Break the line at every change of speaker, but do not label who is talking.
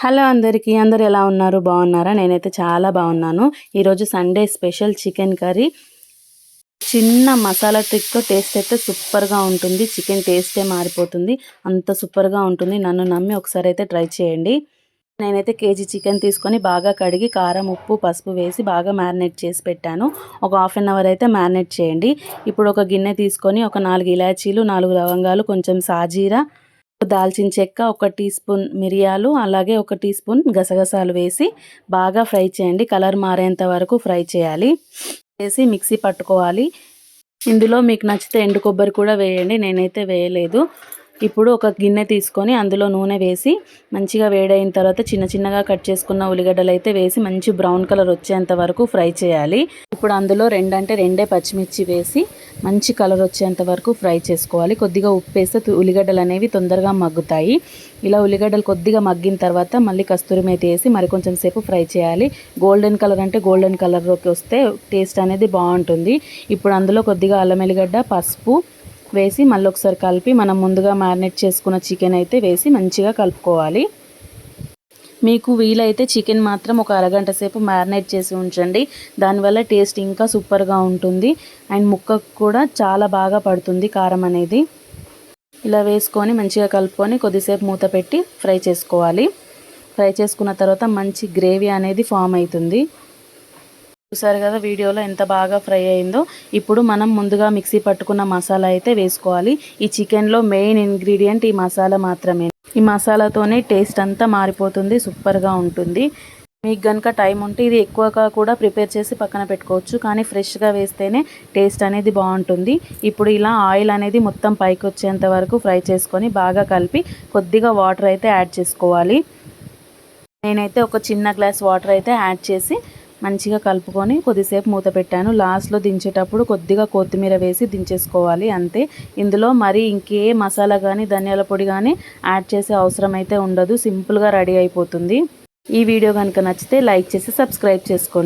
Hello అందరికీ, అందరూ ఎలా ఉన్నారు? బాగున్నారా? నేనైతే చాలా బాగున్నాను. ఈరోజు సండే స్పెషల్ చికెన్ కర్రీ. చిన్న మసాలా ట్రిక్తో టేస్ట్ అయితే సూపర్గా ఉంటుంది. చికెన్ టేస్టే మారిపోతుంది, అంత సూపర్గా ఉంటుంది. నన్ను నమ్మి ఒకసారి అయితే ట్రై చేయండి. నేనైతే కేజీ చికెన్ తీసుకొని బాగా కడిగి కారం, ఉప్పు, పసుపు వేసి బాగా మ్యారినేట్ చేసి పెట్టాను. ఒక హాఫ్ అన్ అవర్ అయితే మ్యారినేట్ చేయండి. ఇప్పుడు ఒక గిన్నె తీసుకొని ఒక 4 ఇలాచీలు, 4 లవంగాలు, కొంచెం సాజీరా, దాల్చిన చెక్క, ఒక టీ స్పూన్ మిరియాలు, అలాగే ఒక టీ స్పూన్ గసగసాలు వేసి బాగా ఫ్రై చేయండి. కలర్ మారేంత వరకు ఫ్రై చేయాలి. వేసి మిక్సీ పట్టుకోవాలి. ఇందులో మీకు నచ్చితే ఎండు కొబ్బరి కూడా వేయండి, నేనైతే వేయలేదు. ఇప్పుడు ఒక గిన్నె తీసుకొని అందులో నూనె వేసి మంచిగా వేడైన తర్వాత చిన్న చిన్నగా కట్ చేసుకున్న ఉల్లిగడ్డలు అయితే వేసి మంచి బ్రౌన్ కలర్ వచ్చేంత వరకు ఫ్రై చేయాలి. ఇప్పుడు అందులో రెండే పచ్చిమిర్చి వేసి మంచి కలర్ వచ్చేంత వరకు ఫ్రై చేసుకోవాలి. కొద్దిగా ఉప్పు వేస్తే ఉల్లిగడ్డలు అనేవి తొందరగా మగ్గుతాయి. ఇలా ఉల్లిగడ్డలు కొద్దిగా మగ్గిన తర్వాత మళ్ళీ కస్తూరి మేతి వేసి మరి కొంచెం సేపు ఫ్రై చేయాలి. గోల్డెన్ కలర్ అంటే గోల్డెన్ కలర్లోకి వస్తే టేస్ట్ అనేది బాగుంటుంది. ఇప్పుడు అందులో కొద్దిగా అల్లం ఎల్లిగడ్డ, పసుపు వేసి మళ్ళీ ఒకసారి కలిపి మనం ముందుగా మ్యారినేట్ చేసుకున్న చికెన్ అయితే వేసి మంచిగా కలుపుకోవాలి. మీకు వీలైతే చికెన్ మాత్రం ఒక అరగంట సేపు మ్యారినేట్ చేసి ఉంచండి. దానివల్ల టేస్ట్ ఇంకా సూపర్గా ఉంటుంది అండ్ ముక్కకు కూడా చాలా బాగా పడుతుంది కారం అనేది. ఇలా వేసుకొని మంచిగా కలుపుకొని కొద్దిసేపు మూత పెట్టి ఫ్రై చేసుకోవాలి. ఫ్రై చేసుకున్న తర్వాత మంచి గ్రేవీ అనేది ఫామ్ అవుతుంది. చూసారు కదా వీడియోలో ఎంత బాగా ఫ్రై అయిందో. ఇప్పుడు మనం ముందుగా మిక్సీ పట్టుకున్న మసాలా అయితే వేసుకోవాలి. ఈ చికెన్లో మెయిన్ ఇంగ్రీడియంట్ ఈ మసాలా మాత్రమే. ఈ మసాలాతోనే టేస్ట్ అంతా మారిపోతుంది, సూపర్గా ఉంటుంది. మీకు కనుక టైం ఉంటే ఇది ఎక్కువగా కూడా ప్రిపేర్ చేసి పక్కన పెట్టుకోవచ్చు, కానీ ఫ్రెష్గా వేస్తేనే టేస్ట్ అనేది బాగుంటుంది. ఇప్పుడు ఇలా ఆయిల్ అనేది మొత్తం పైకి వచ్చేంత వరకు ఫ్రై చేసుకొని బాగా కలిపి కొద్దిగా వాటర్ అయితే యాడ్ చేసుకోవాలి. నేనైతే ఒక చిన్న గ్లాస్ వాటర్ అయితే యాడ్ చేసి మంచిగా కలుపుకొని కొద్దిసేపు మూత పెట్టాను. లాస్ట్లో దించేటప్పుడు కొద్దిగా కొత్తిమీర వేసి దించేసుకోవాలి, అంతే. ఇందులో మరి ఇంకే మసాలా కానీ ధనియాల పొడి కానీ యాడ్ చేసే అవసరం అయితే ఉండదు. సింపుల్గా రెడీ అయిపోతుంది. ఈ వీడియో కనుక నచ్చితే లైక్ చేసి సబ్స్క్రైబ్ చేసుకోండి.